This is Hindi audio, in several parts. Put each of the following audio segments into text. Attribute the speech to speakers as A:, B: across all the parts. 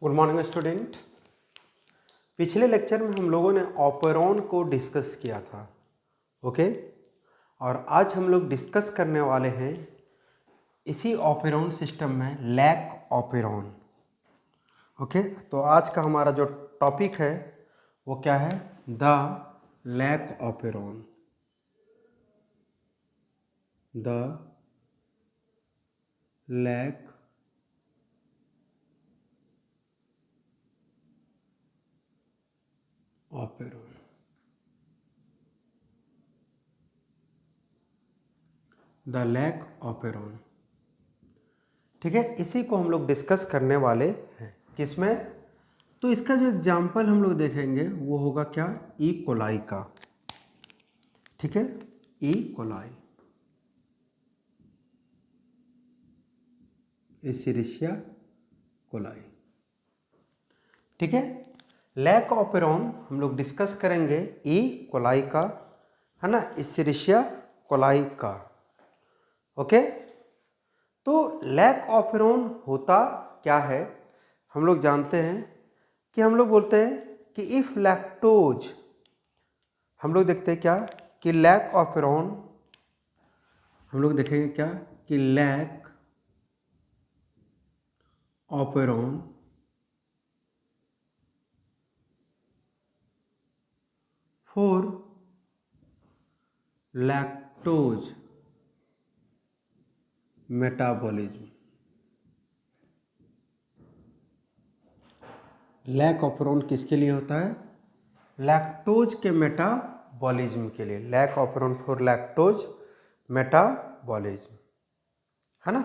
A: Good morning student. पिछले लेक्चर में हम लोगों ने ऑपेरॉन को डिस्कस किया था, ओके। और आज हम लोग डिस्कस करने वाले हैं इसी ऑपेरॉन सिस्टम में लैक ऑपेरॉन, ओके। तो आज का हमारा जो टॉपिक है वो क्या है? The lac operon. The lac operon. The lac operon, ठीक है। इसी को हम लोग डिस्कस करने वाले हैं। किसमें? तो इसका जो एग्जाम्पल हम लोग देखेंगे वो होगा क्या? ई कोलाई का, ठीक है। ई कोलाई, एस्चेरिशिया कोलाई, ठीक है। लैक ऑपेरॉन हम लोग डिस्कस करेंगे ई कोलाई का, है ना, एस्चेरिशिया कोलाई का, ओके। तो लैक ऑपेरॉन होता क्या है? हम लोग जानते हैं कि हम लोग बोलते हैं कि इफ लैक्टोज, हम लोग देखते हैं क्या कि लैक ऑपेरॉन, हम लोग देखेंगे क्या कि lac operon for lactose metabolism. Lac operon किसके लिए होता है? लैक्टोज के मेटाबॉलिज्म के लिए। Lac operon for lactose metabolism, है ना।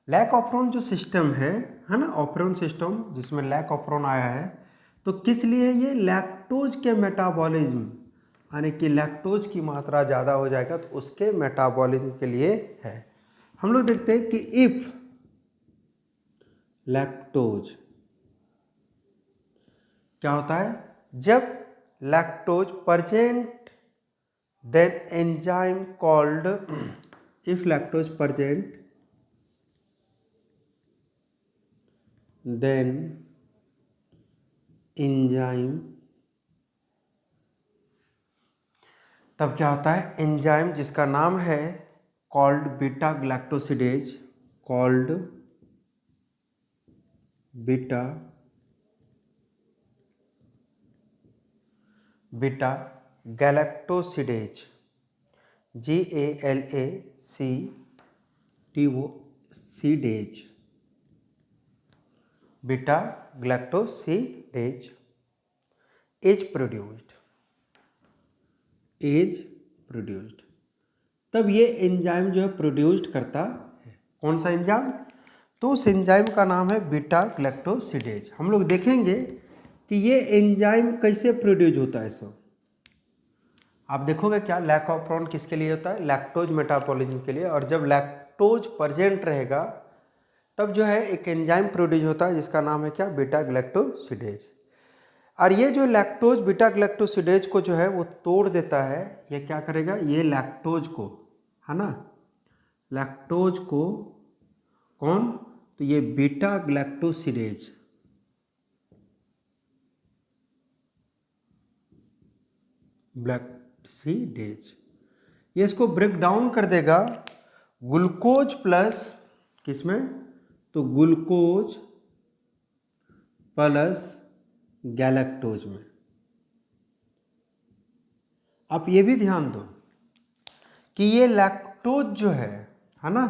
A: लैक ऑपेरॉन जो सिस्टम है ना, ऑपेरॉन सिस्टम जिसमें लैक ऑपेरॉन आया है, तो किस लिए? ये लैक्टोज के मेटाबॉलिज्म, यानी कि लैक्टोज की मात्रा ज़्यादा हो जाएगा तो उसके मेटाबॉलिज्म के लिए है। हम लोग देखते हैं कि इफ लैक्टोज, क्या होता है? जब lactose present then enzyme called, if lactose present then enzyme, तब क्या होता है? एंजाइम जिसका नाम है called beta galactosidase, called beta galactosidase, GALACTOCIDEज, बीटा ग्लैक्टोसिडेज इज प्रोड्यूस्ड, तब ये एंजाइम जो है प्रोड्यूस्ड करता है। कौन सा एंजाइम? तो उस एंजाइम का नाम है बीटा ग्लैक्टोसिडेज। हम लोग देखेंगे कि ये एंजाइम कैसे प्रोड्यूस होता है। सब आप देखोगे क्या, लैक ऑपेरॉन किसके लिए होता है? लैक्टोज मेटाबॉलिज्म के लिए। और जब लैक्टोज प्रेजेंट रहेगा तब जो है एक एंजाइम प्रोड्यूस होता है जिसका नाम है क्या? बीटा ग्लैक्टोसिडेज। और ये जो लैक्टोज बीटा ग्लैक्टोसिडेज को जो है वो तोड़ देता है। ये क्या करेगा? ये लैक्टोज को, है ना, लैक्टोज को, कौन? तो ये बीटा ग्लैक्टोसिडेज, ग्लैक्टोसिडेज, ये इसको ब्रेक डाउन कर देगा ग्लूकोज प्लस, किसमें? तो ग्लूकोज प्लस गैलेक्टोज में। आप ये भी ध्यान दो कि ये लैक्टोज जो है ना,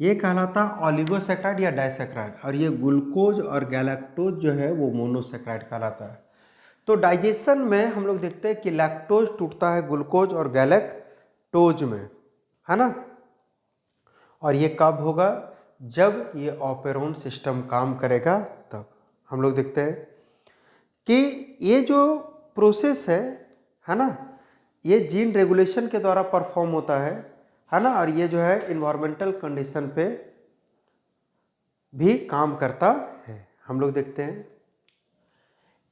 A: ये कहलाता ऑलिगोसैकराइड या डाइसैकराइड, और ये ग्लूकोज और गैलेक्टोज जो है वो मोनोसैकराइड कहलाता है। तो डाइजेशन में हम लोग देखते हैं कि लैक्टोज टूटता है ग्लूकोज और गैलेक्टोज में, है ना। और ये कब होगा? जब ये ऑपेरॉन सिस्टम काम करेगा तब। हम लोग देखते हैं कि ये जो प्रोसेस है ना, ये जीन रेगुलेशन के द्वारा परफॉर्म होता है ना। और ये जो है इन्वायरमेंटल कंडीशन पे भी काम करता है। हम लोग देखते हैं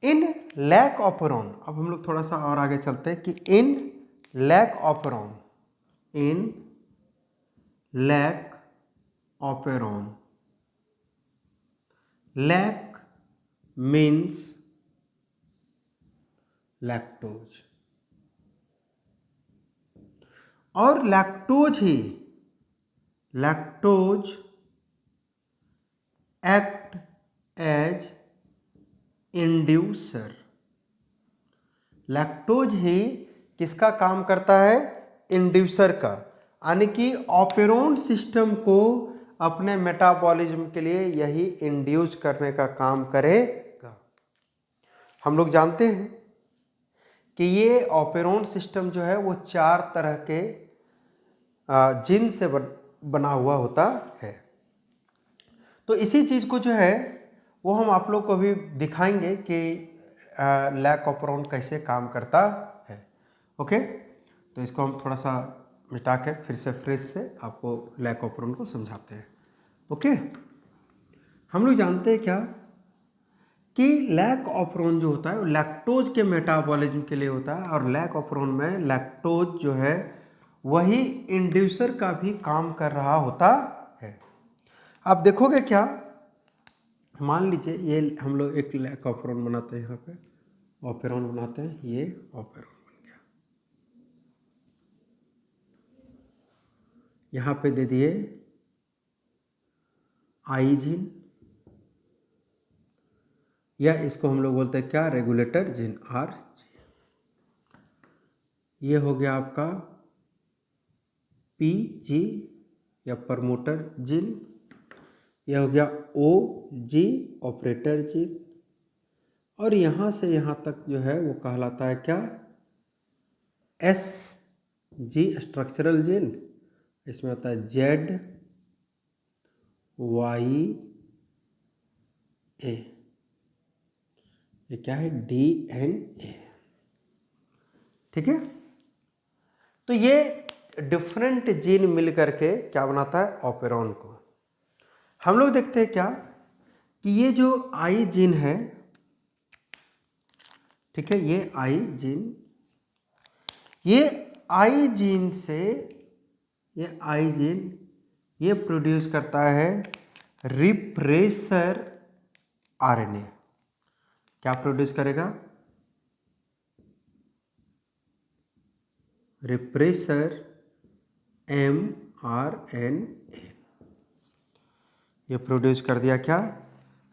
A: इन लैक ऑपेरॉन, अब हम लोग थोड़ा सा और आगे चलते हैं कि in lac operon, in lac operon, lac means lactose. और lactose act as inducer. Lactose ही किसका काम करता है? इंड्यूसर का, यानी कि ऑपेरोन सिस्टम को अपने मेटाबॉलिज्म के लिए यही इंड्यूस करने का काम करेगा। हम लोग जानते हैं कि ये ऑपेरोन सिस्टम जो है वो 4 तरह के जीन से बना हुआ होता है। तो इसी चीज़ को जो है वो हम आप लोग को भी दिखाएंगे कि लैक ऑपेरोन कैसे काम करता है। ओके, तो इसको हम थोड़ा सा मिटा के फिर से फ्रेश से आपको लैक ऑपेरोन को समझाते हैं। ओके, हम लोग जानते हैं क्या कि लैक ऑपेरोन जो होता है वो लैक्टोज के मेटाबॉलिज्म के लिए होता है, और लैक ऑपेरोन में लैक्टोज जो है वही इंड्यूसर का भी काम कर रहा होता है। आप देखोगे क्या, मान लीजिए ये हम लोग एक लैक ऑपेरोन बनाते हैं, यहाँ पे ऑपेरोन बनाते हैं, ये ऑपेरोन बन गया। यहाँ पे दे दिए आई जीन, या इसको हम लोग बोलते हैं क्या, रेगुलेटर जीन, आर जी। ये हो गया आपका पी जी या प्रमोटर जीन। यह हो गया ओ जी, ऑपरेटर जीन। और यहाँ से यहाँ तक जो है वो कहलाता है क्या, एस जी, स्ट्रक्चरल जीन। इसमें होता है जेड वाई ए, ये क्या है, डी एन ए। ठीक है, तो ये डिफरेंट जीन मिल करके क्या बनाता है, ऑपेरोन को। हम लोग देखते हैं क्या कि ये जो आई जीन है, ठीक है, ये आई जीन, ये आई जीन से ये आई जीन ये प्रोड्यूस करता है रिप्रेसर आरएनए। क्या प्रोड्यूस करेगा, रिप्रेसर mRNA। ये प्रोड्यूस कर दिया क्या,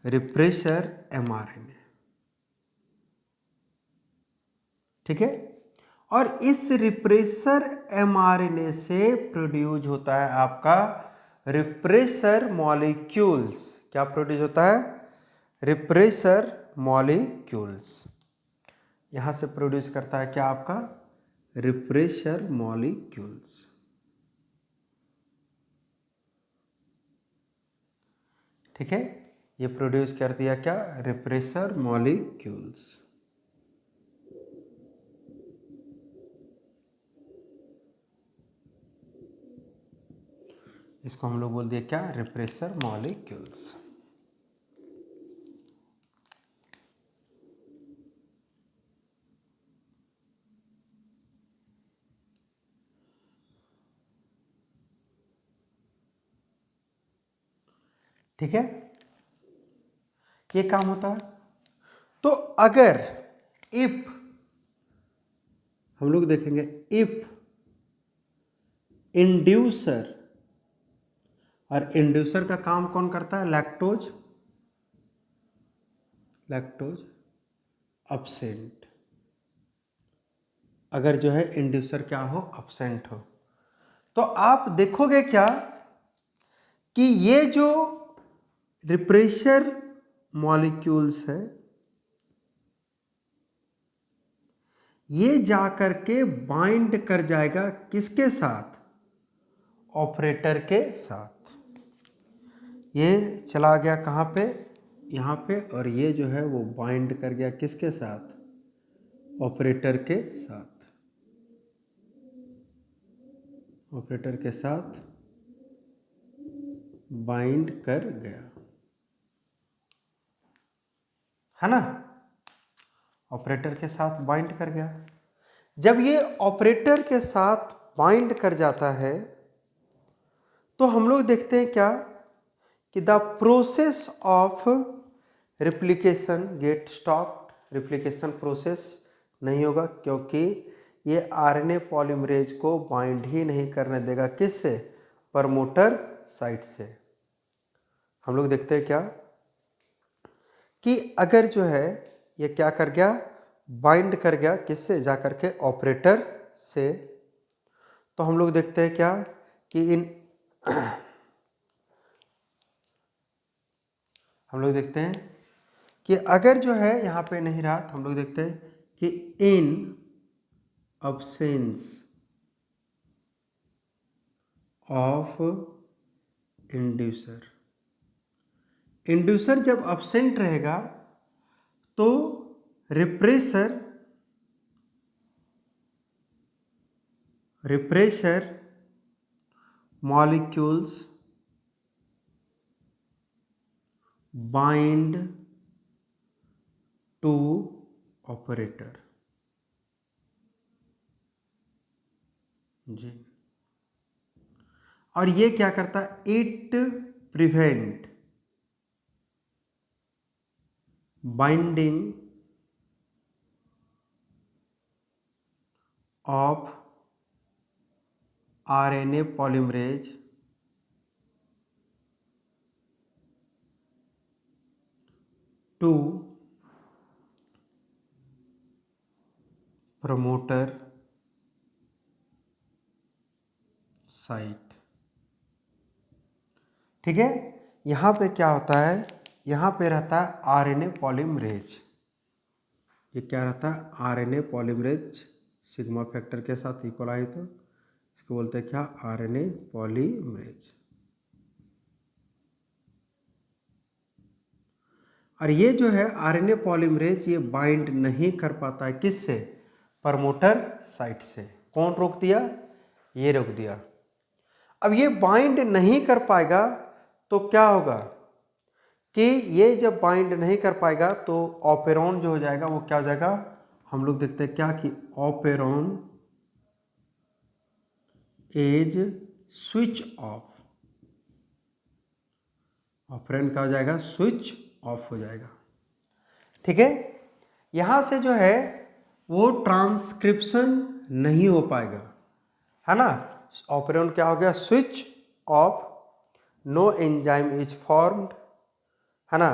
A: रिप्रेसर mRNA। ठीक है, और इस रिप्रेसर mRNA से प्रोड्यूस होता है आपका रिप्रेसर मॉलिक्यूल्स। क्या प्रोड्यूस होता है, रिप्रेसर मॉलिक्यूल्स। यहां से प्रोड्यूस करता है क्या आपका, रिप्रेसर मॉलिक्यूल्स। ठीक है, ये प्रोड्यूस कर दिया क्या, रिप्रेसर मॉलिक्यूल्स। इसको हम लोग बोल दिए क्या, रिप्रेसर मॉलिक्यूल्स। ठीक है, ये काम होता है। तो अगर इफ हम लोग देखेंगे, इफ इंड्यूसर, और इंड्यूसर का काम कौन करता है, लैक्टोज, लैक्टोज अब्सेंट। अगर जो है इंड्यूसर क्या हो, अब्सेंट हो, तो आप देखोगे क्या कि ये जो रिप्रेसर मॉलिक्यूल्स है ये जाकर के बाइंड कर जाएगा किसके साथ, ऑपरेटर के साथ। ये चला गया कहाँ पे, यहाँ पे, और ये जो है वो बाइंड कर गया किसके साथ, ऑपरेटर के साथ। ऑपरेटर के साथ बाइंड कर गया, है ना, ऑपरेटर के साथ बाइंड कर गया। जब ये ऑपरेटर के साथ बाइंड कर जाता है तो हम लोग देखते हैं क्या कि the process of replication get stop, replication process नहीं होगा क्योंकि ये आरएनए पॉलीमरेज को बाइंड ही नहीं करने देगा, किससे? प्रमोटर साइट से। हम लोग देखते हैं क्या कि अगर जो है ये क्या कर गया, बाइंड कर गया, किससे? जा कर के ऑपरेटर से। तो हम लोग देखते हैं क्या कि हम लोग देखते हैं कि अगर जो है यहाँ पे नहीं रहा तो हम लोग देखते हैं कि in absence of inducer, inducer जब absent रहेगा तो repressor molecules bind to operator जी। और ये क्या करता है? It prevent binding of RNA polymerase to promoter site. ठीक है, यहाँ पे क्या होता है? यहाँ पे रहता है आरएनए पॉलीमरेज। ये क्या रहता है? आरएनए पॉलीमरेज सिग्मा फैक्टर के साथ इक्वल आई तो इसको बोलते हैं क्या? RNA polymerase. और ये जो है आरएनए पॉलीमरेज ये बाइंड नहीं कर पाता है, किससे? प्रमोटर साइट से। कौन रोक दिया? ये रोक दिया। अब ये बाइंड नहीं कर पाएगा तो क्या होगा कि ये जब बाइंड नहीं कर पाएगा तो ऑपेरॉन जो हो जाएगा वो क्या हो जाएगा? हम लोग देखते हैं क्या कि operon is switch off. Operand क्या हो जाएगा? स्विच ऑफ हो जाएगा। ठीक है, यहां से जो है वो ट्रांसक्रिप्शन नहीं हो पाएगा, है ना। ऑपरेंड क्या हो गया? Switch off, no enzyme is formed, है ना,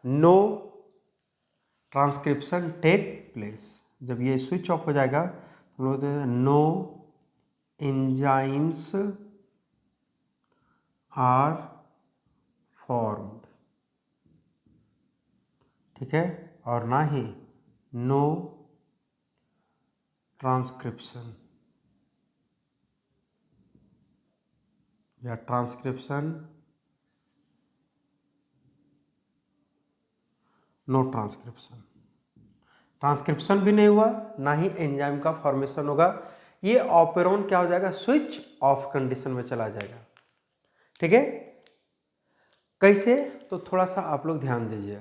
A: नो ट्रांसक्रिप्शन टेक प्लेस। जब ये स्विच ऑफ हो जाएगा तो हम लोग नो एंजाइम्स आर फॉर्म्ड। ठीक है, और ना ही नो ट्रांसक्रिप्शन या ट्रांसक्रिप्शन, नो ट्रांसक्रिप्शन, ट्रांसक्रिप्शन भी नहीं हुआ, ना ही एंजाइम का फॉर्मेशन होगा। ये ऑपेरॉन क्या हो जाएगा? स्विच ऑफ कंडीशन में चला जाएगा। ठीक है, कैसे? तो थोड़ा सा आप लोग ध्यान दीजिए।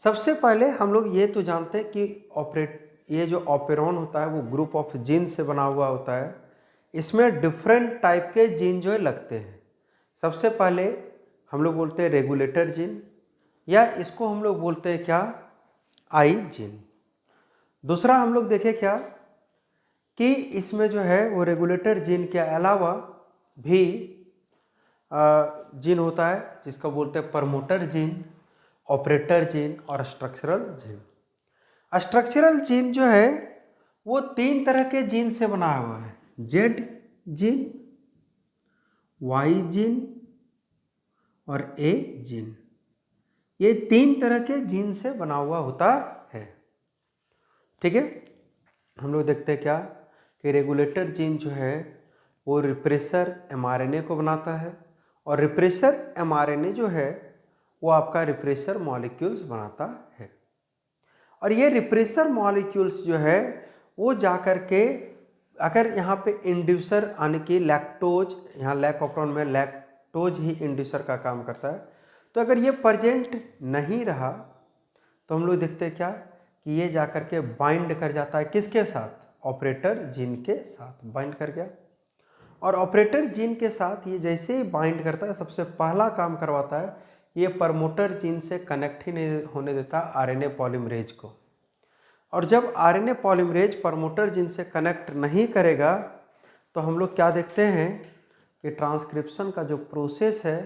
A: सबसे पहले हम लोग ये तो जानते हैं कि ये जो ऑपेरॉन होता है वो ग्रुप ऑफ जीन से बना हुआ होता है। इसमें डिफरेंट टाइप के जीन जो है लगते हैं। सबसे पहले हम लोग बोलते हैं रेगुलेटर जीन, या इसको हम लोग बोलते हैं क्या? आई जीन। दूसरा हम लोग देखें क्या कि इसमें जो है वो रेगुलेटर जीन के अलावा भी जीन होता है जिसको बोलते हैं प्रमोटर जीन, ऑपरेटर जीन और स्ट्रक्चरल जीन। स्ट्रक्चरल जीन जो है वो 3 तरह के जीन से बना हुआ है, जेड जीन, वाई जीन और ए जीन। ये 3 तरह के जीन से बना हुआ होता है। ठीक है, हम लोग देखते हैं क्या कि रेगुलेटर जीन जो है वो रिप्रेसर एमआरएनए को बनाता है, और रिप्रेसर एमआरएनए जो है वो आपका रिप्रेसर मॉलिक्यूल्स बनाता है। और ये रिप्रेसर मॉलिक्यूल्स जो है वो जा कर के अगर यहाँ पे इंड्यूसर यानी कि लैक्टोज, यहाँ लैक ऑपरॉन में लैक्टोज ही इंड्यूसर का काम करता है, तो अगर ये प्रेजेंट नहीं रहा तो हम लोग देखते हैं क्या कि ये जा कर के बाइंड कर जाता है, किसके साथ? ऑपरेटर जीन के साथ बाइंड कर गया। और ऑपरेटर जीन के साथ ये जैसे ही बाइंड करता है सबसे पहला काम करवाता है, ये प्रमोटर जीन से कनेक्ट ही नहीं होने देता आरएनए पॉलीमरेज को। और जब आरएनए पॉलीमरेज प्रमोटर जीन से कनेक्ट नहीं करेगा तो हम लोग क्या देखते हैं कि ट्रांसक्रिप्शन का जो प्रोसेस है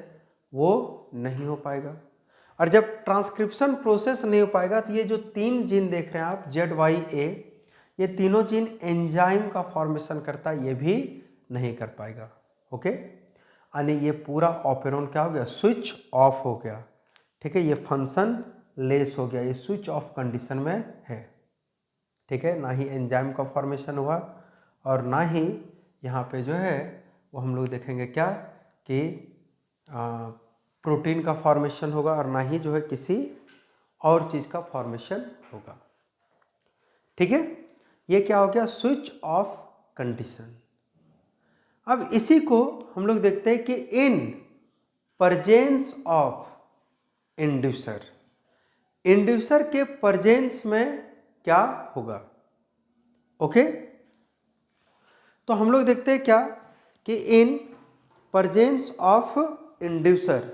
A: वो नहीं हो पाएगा। और जब ट्रांसक्रिप्शन प्रोसेस नहीं हो पाएगा तो ये जो 3 जीन देख रहे हैं आप ZYA, ये तीनों जीन एंजाइम का फॉर्मेशन करता है, ये भी नहीं कर पाएगा। ओके, यानी ये पूरा ऑपेरॉन क्या हो गया, स्विच ऑफ हो गया। ठीक है, ये फंक्शन लेस हो गया, ये स्विच ऑफ कंडीशन में है। ठीक है, ना ही एंजाइम का फॉर्मेशन हुआ और ना ही यहाँ पे जो है वो हम लोग देखेंगे क्या कि प्रोटीन का फॉर्मेशन होगा और ना ही जो है किसी और चीज़ का फॉर्मेशन होगा। ठीक है, ये क्या हो गया, स्विच ऑफ कंडीशन। अब इसी को हम लोग देखते हैं कि in presence of inducer, inducer के प्रेजेंस में क्या होगा। ओके, तो हम लोग देखते हैं क्या कि इन प्रेजेंस ऑफ इंड्यूसर,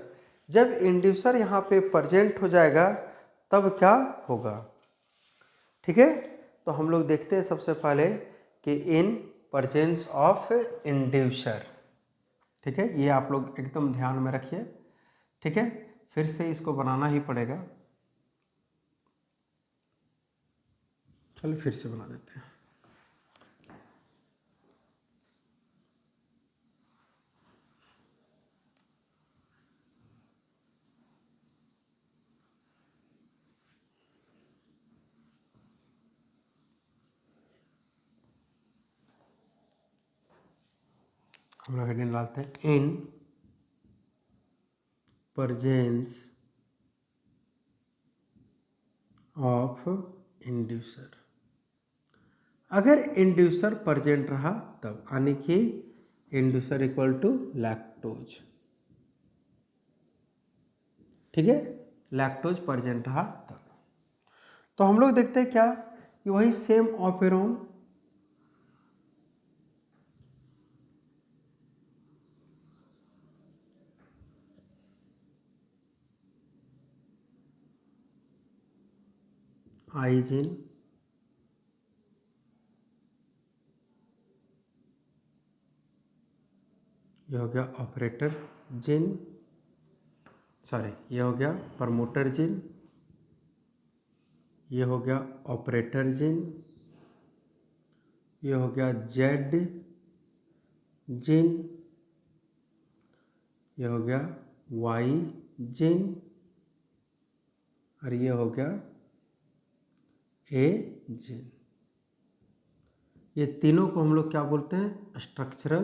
A: जब इंड्यूसर यहाँ पे प्रेजेंट हो जाएगा तब क्या होगा। ठीक है, तो हम लोग देखते हैं सबसे पहले कि इन प्रेजेंस ऑफ इंड्यूसर। ठीक है, ये आप लोग एकदम ध्यान में रखिए। ठीक है, फिर से इसको बनाना ही पड़ेगा। चलिए फिर से बना देते हैं। हम लोग हेडिंग डालते हैं इन प्रेजेंस ऑफ इंड्यूसर। अगर इंड्यूसर प्रेजेंट रहा तब, यानी कि इंड्यूसर इक्वल टू लैक्टोज। ठीक है, लैक्टोज प्रेजेंट रहा तब, तो हम लोग देखते हैं क्या कि वही सेम ऑपेरॉन आई जीन, ये हो गया ऑपरेटर जीन, सॉरी ये हो गया प्रमोटर जीन, ये हो गया ऑपरेटर जीन, ये हो गया जेड जीन, ये हो गया वाई जीन और ये हो गया ए जीन। ये तीनों को हम लोग क्या बोलते हैं, स्ट्रक्चरल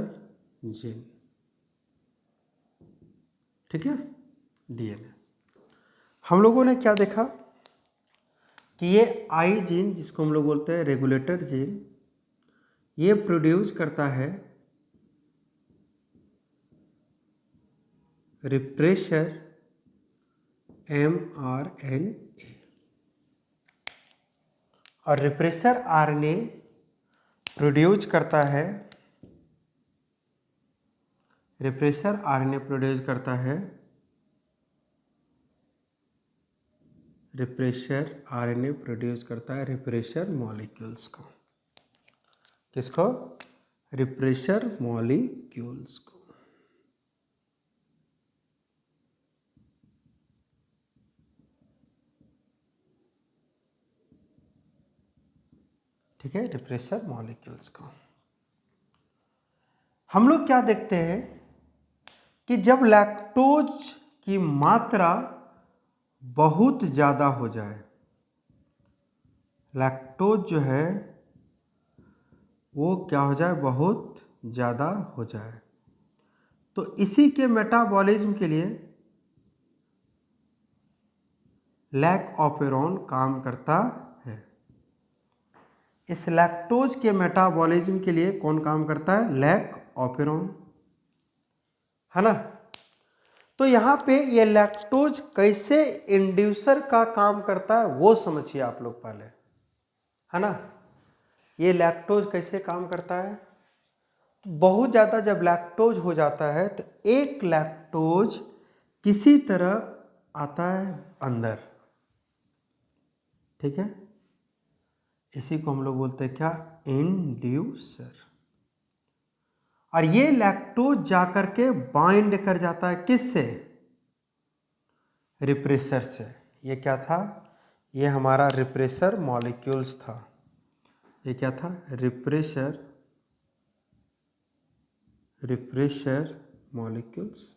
A: जीन। ठीक है, डीएनए। हम लोगों ने क्या देखा कि ये आई जीन, जिसको हम लोग बोलते हैं रेगुलेटर जीन, ये प्रोड्यूस करता है रिप्रेशर mRNA और रिप्रेशर आरएनए प्रोड्यूस करता है, रिप्रेशर आरएनए प्रोड्यूस करता है, रिप्रेशर आरएनए प्रोड्यूस करता है रिप्रेशर मॉलिक्यूल्स को। किसको, रिप्रेशर मॉलिक्यूल्स को। ठीक है, रिप्रेशर मॉलिक्यूल्स को। हम लोग क्या देखते हैं कि जब लैक्टोज की मात्रा बहुत ज़्यादा हो जाए, लैक्टोज जो है वो क्या हो जाए, बहुत ज़्यादा हो जाए, तो इसी के मेटाबॉलिज्म के लिए लैक ऑपेरॉन काम करता है। इस लैक्टोज के मेटाबॉलिज्म के लिए कौन काम करता है, लैक ऑपेरॉन, है ना। तो यहाँ पे ये लैक्टोज कैसे इंड्यूसर का काम करता है वो समझिए आप लोग पहले, है ना। ये लैक्टोज कैसे काम करता है, बहुत ज़्यादा जब लैक्टोज हो जाता है तो एक लैक्टोज किसी तरह आता है अंदर, ठीक है। इसी को हम लोग बोलते हैं क्या, इंड्यूसर। और ये लैक्टोज जाकर के बाइंड कर जाता है किससे, रिप्रेसर से। ये क्या था, ये हमारा रिप्रेसर मॉलिक्यूल्स था। ये क्या था, रिप्रेसर मॉलिक्यूल्स।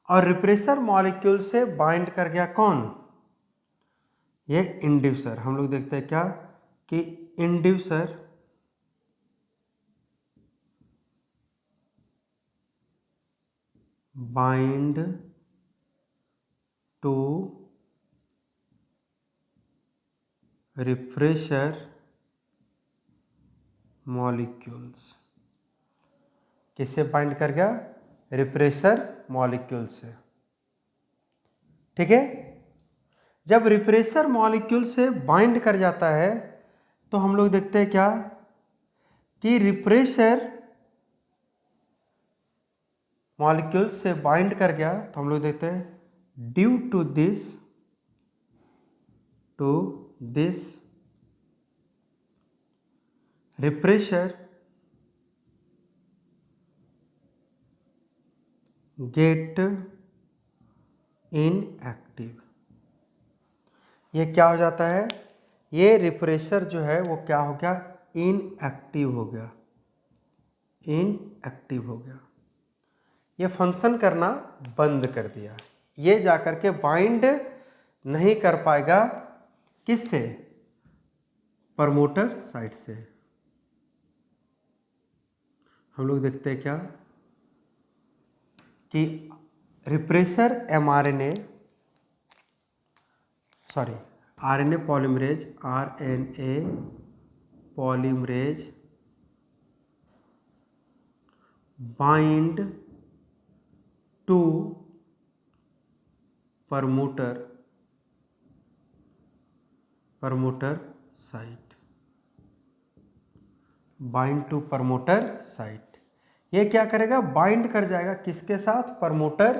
A: और रिप्रेसर मॉलिक्यूल से बाइंड कर गया कौन, ये इंड्यूसर। हम लोग देखते हैं क्या कि inducer bind to repressor molecules. किससे बाइंड कर गया, रिप्रेसर मॉलिक्यूल से, ठीक है। जब रिप्रेसर मॉलिक्यूल से बाइंड कर जाता है तो हम लोग देखते हैं क्या कि रिप्रेसर मॉलिक्यूल से बाइंड कर गया तो हम लोग देखते हैं due to this repressor get inactive. ये क्या हो जाता है, ये रिप्रेसर जो है वो क्या हो गया, इनएक्टिव हो गया, इनएक्टिव हो गया। ये फंक्शन करना बंद कर दिया। ये जाकर के बाइंड नहीं कर पाएगा किससे, प्रमोटर साइट से। हम लोग देखते हैं क्या कि repressor mRNA, sorry RNA polymerase, RNA polymerase bind to promoter site, bind to promoter site. ये क्या करेगा, बाइंड कर जाएगा किसके साथ, प्रमोटर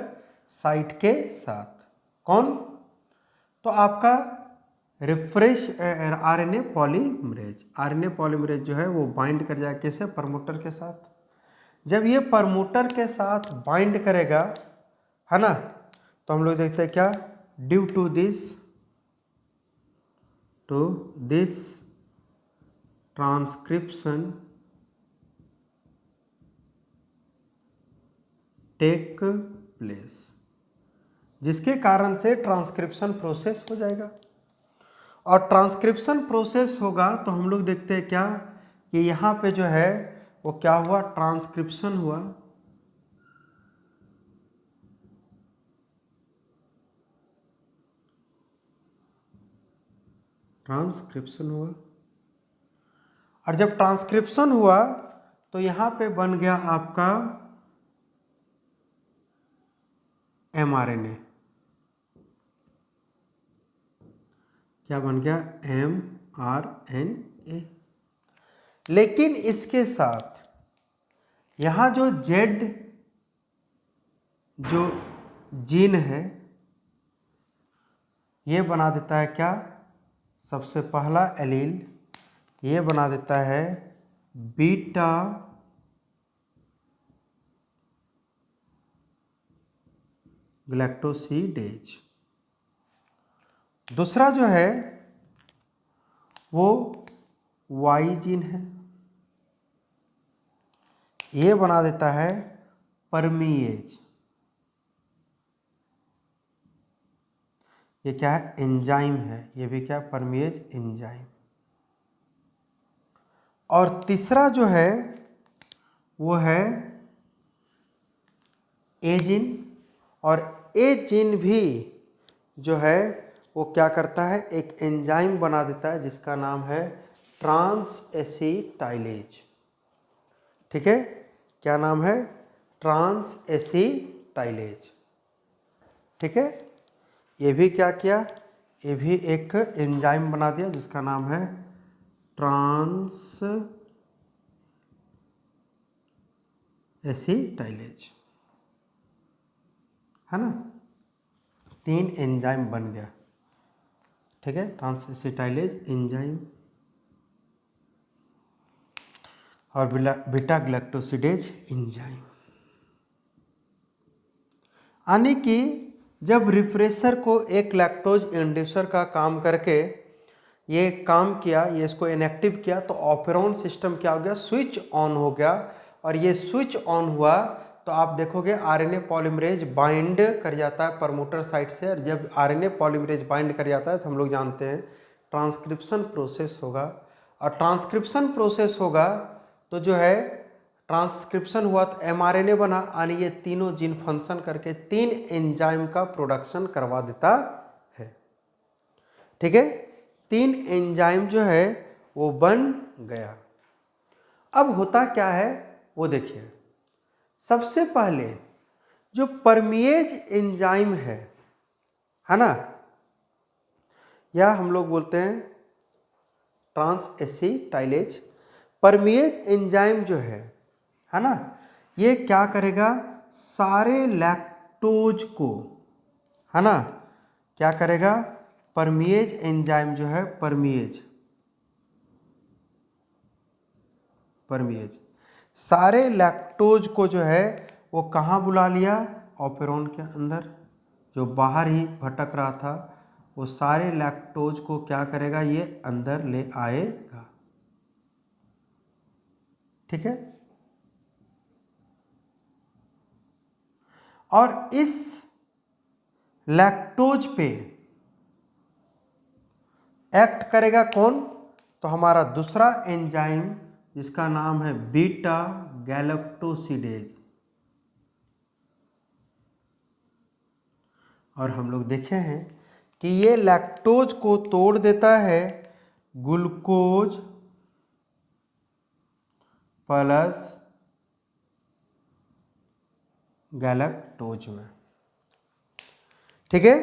A: साइट के साथ। कौन, तो आपका रिफ्रेश आरएनए पॉलीमरेज जो है वो बाइंड कर जाएगा किससे, प्रमोटर के साथ। जब ये प्रमोटर के साथ बाइंड करेगा, है ना, तो हम लोग देखते हैं क्या, due to this transcription take place, जिसके कारण से ट्रांसक्रिप्शन प्रोसेस हो जाएगा। और ट्रांसक्रिप्शन प्रोसेस होगा तो हम लोग देखते हैं क्या कि यहाँ पे जो है वो क्या हुआ, ट्रांसक्रिप्शन हुआ। और जब ट्रांसक्रिप्शन हुआ तो यहाँ पे बन गया आपका एमआरएनए। क्या बन गया, एमआरएनए। लेकिन इसके साथ यहाँ जो जेड जो जीन है ये बना देता है क्या, सबसे पहला एलील ये बना देता है बीटा ग्लैक्टोसिडेज। दूसरा जो है वो वाई जीन है, ये बना देता है परमीएज। ये क्या है, एंजाइम है, ये भी क्या, परमीएज एंजाइम। और तीसरा जो है वो है ए जीन। और ए जीन भी जो है वो क्या करता है, एक एंजाइम बना देता है जिसका नाम है ट्रांस एसिटाइलेज। ठीक है, क्या नाम है, ट्रांस एसिटाइलेज। ठीक है, ये भी क्या किया, ये भी एक एंजाइम बना दिया जिसका नाम है ट्रांस एसिटाइलेज। है ना, 3 एंजाइम बन गया, ठीक है, ट्रांसएसिटाइलेज एंजाइम और बीटा ग्लैक्टोसिडेज एंजाइम। यानी कि जब रिफ्रेशर को एक लैक्टोज इंड्यूसर का काम करके ये काम किया, ये इसको इनएक्टिव किया, तो ऑपेरॉन सिस्टम क्या हो गया, स्विच ऑन हो गया। और ये स्विच ऑन हुआ तो आप देखोगे आरएनए पॉलीमरेज बाइंड कर जाता है प्रमोटर साइट से, और जब आरएनए पॉलीमरेज बाइंड कर जाता है तो हम लोग जानते हैं ट्रांसक्रिप्शन प्रोसेस होगा। और ट्रांसक्रिप्शन प्रोसेस होगा तो जो है ट्रांसक्रिप्शन हुआ तो एमआरएनए बना, यानी ये तीनों जीन फंक्शन करके 3 एंजाइम का प्रोडक्शन करवा देता है, ठीक है। 3 एंजाइम जो है वो बन गया। अब होता क्या है वो देखिए, सबसे पहले जो परमिएज एंजाइम है ना, या हम लोग बोलते हैं ट्रांसएसिटाइलेज, परमिएज एंजाइम जो है ना, ये क्या करेगा, सारे लैक्टोज को, है ना, क्या करेगा, परमिएज एंजाइम जो है, परमिएज सारे लैक्टोज को जो है वो कहाँ बुला लिया, ऑपेरॉन के अंदर, जो बाहर ही भटक रहा था वो सारे लैक्टोज को क्या करेगा, ये अंदर ले आएगा, ठीक है। और इस लैक्टोज पे एक्ट करेगा कौन, तो हमारा दूसरा एंजाइम जिसका नाम है बीटा गैलेक्टोसिडेज। और हम लोग देखे हैं कि ये लैक्टोज को तोड़ देता है ग्लूकोज प्लस गैलेक्टोज में, ठीक है।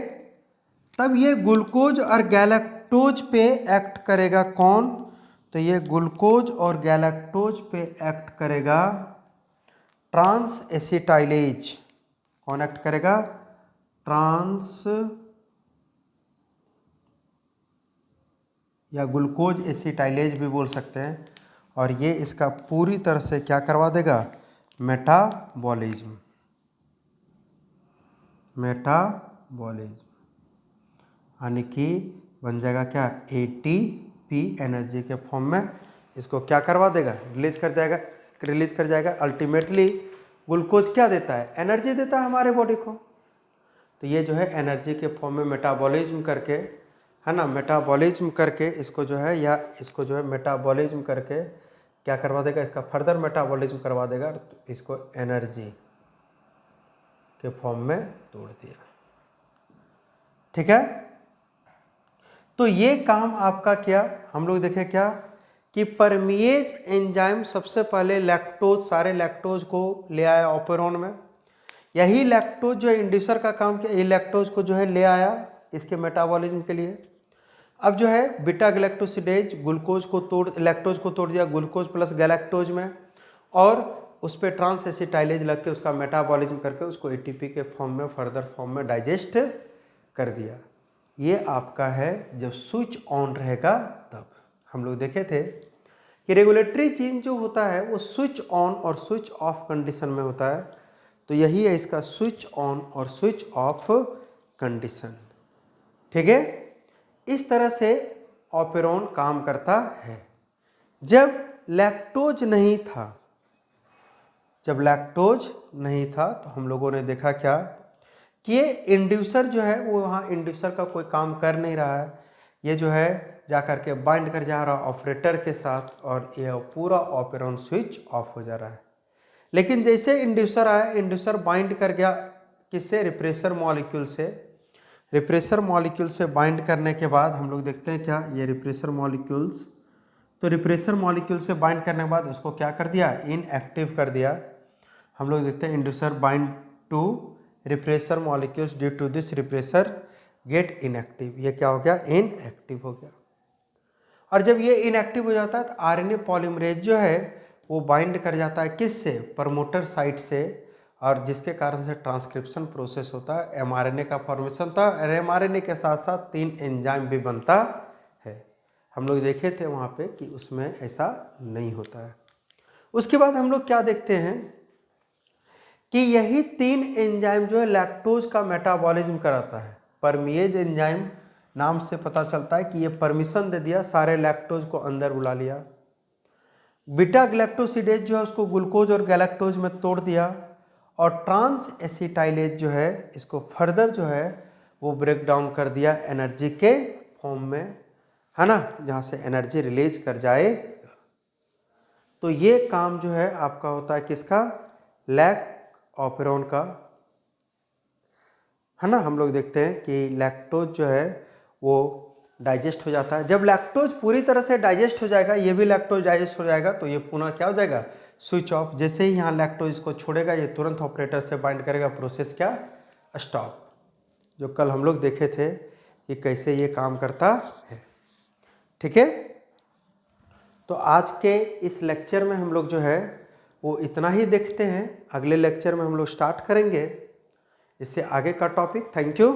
A: तब ये ग्लूकोज और गैलेक्टोज पे एक्ट करेगा कौन, तो ये ग्लूकोज और गैलेक्टोज पे एक्ट करेगा ट्रांसएसिटाइलेज। कौन एक्ट करेगा, ट्रांस या ग्लूकोज एसिटाइलेज भी बोल सकते हैं। और ये इसका पूरी तरह से क्या करवा देगा, मेटाबॉलिज्म, यानी कि बन जाएगा क्या, एटीपी एनर्जी के फॉर्म में। इसको क्या करवा देगा, रिलीज कर जाएगा। अल्टीमेटली ग्लूकोज क्या देता है, एनर्जी देता है हमारे बॉडी को। तो ये जो है एनर्जी के फॉर्म में मेटाबॉलिज्म करके, है ना, मेटाबॉलिज्म करके इसको जो है, या इसको जो है मेटाबॉलिज्म करके क्या करवा देगा, इसका फर्दर मेटाबॉलिज्म करवा देगा, तो इसको एनर्जी के फॉर्म में तोड़ दिया, ठीक है। तो ये काम आपका क्या, हम लोग देखें क्या कि परमिएज एंजाइम सबसे पहले लैक्टोज, सारे लैक्टोज को ले आया ऑपेरॉन में। यही लैक्टोज जो है इंड्यूसर का काम किया, ये लैक्टोज को जो है ले आया इसके मेटाबॉलिज्म के लिए। अब जो है बीटा गैलेक्टोसिडेज लैक्टोज को तोड़ दिया ग्लूकोज प्लस गैलेक्टोज में, और उस पर ट्रांसएसिटाइलेज लग के उसका मेटाबॉलिज्म करके उसको एटीपी के फॉर्म में, फर्दर फॉर्म में डाइजेस्ट कर दिया। ये आपका है जब स्विच ऑन रहेगा तब। हम लोग देखे थे कि रेगुलेटरी चेंज जो होता है वो स्विच ऑन और स्विच ऑफ कंडीशन में होता है। तो यही है इसका स्विच ऑन और स्विच ऑफ कंडीशन, ठीक है। इस तरह से ऑपेरॉन काम करता है। जब लैक्टोज नहीं था तो हम लोगों ने देखा क्या कि ये इंड्यूसर जो है वो वहाँ इंड्यूसर का कोई काम कर नहीं रहा है, ये जो है जा कर के बाइंड कर जा रहा ऑपरेटर के साथ, और ये पूरा ऑपेरॉन स्विच ऑफ हो जा रहा है। लेकिन जैसे इंड्यूसर आया, इंड्यूसर बाइंड कर गया किससे, रिप्रेसर मॉलिक्यूल से। रिप्रेसर मॉलिक्यूल से बाइंड करने के बाद हम लोग देखते हैं क्या, ये रिप्रेसर मॉलिक्यूल्स, तो रिप्रेसर मॉलिक्यूल से बाइंड करने के बाद उसको क्या कर दिया, इनएक्टिव कर दिया। हम लोग देखते हैं inducer bind to repressor molecules, due to this repressor get inactive. ये क्या हो गया, इनएक्टिव हो गया। और जब ये इनएक्टिव हो जाता है तो आरएनए पॉलीमरेज जो है वो बाइंड कर जाता है किससे, प्रमोटर साइट से, और जिसके कारण से ट्रांसक्रिप्शन प्रोसेस होता है, एमआरएनए का फॉर्मेशन होता है, और एमआरएनए के साथ साथ 3 एंजाइम भी बनता है। हम लोग देखे थे वहाँ पे कि उसमें ऐसा नहीं होता है। उसके बाद हम लोग क्या देखते हैं कि यही 3 एंजाइम जो है लैक्टोज का मेटाबॉलिज्म कराता है। परमिएज एंजाइम नाम से पता चलता है कि ये परमिशन दे दिया, सारे लैक्टोज को अंदर बुला लिया। बीटा ग्लैक्टोसिडेज जो है उसको ग्लूकोज और गैलेक्टोज में तोड़ दिया, और ट्रांस एसिटाइलेज जो है इसको फर्दर जो है वो ब्रेक डाउन कर दिया एनर्जी के फॉर्म में, है ना, जहाँ से एनर्जी रिलीज कर जाए। तो ये काम जो है आपका होता है किसका, लैक ऑपेरॉन का, है ना। हम लोग देखते हैं कि लैक्टोज जो है वो डाइजेस्ट हो जाता है। जब लैक्टोज पूरी तरह से डाइजेस्ट हो जाएगा, ये भी लैक्टोज डाइजेस्ट हो जाएगा, तो ये पुनः क्या हो जाएगा, स्विच ऑफ। जैसे ही यहाँ लैक्टोज को छोड़ेगा ये तुरंत ऑपरेटर से बाइंड करेगा, प्रोसेस क्या, स्टॉप। जो कल हम लोग देखे थे कि कैसे ये काम करता है। ठीक है, तो आज के इस लेक्चर में हम लोग जो है वो इतना ही देखते हैं। अगले लेक्चर में हम लोग स्टार्ट करेंगे इससे आगे का टॉपिक। Thank you.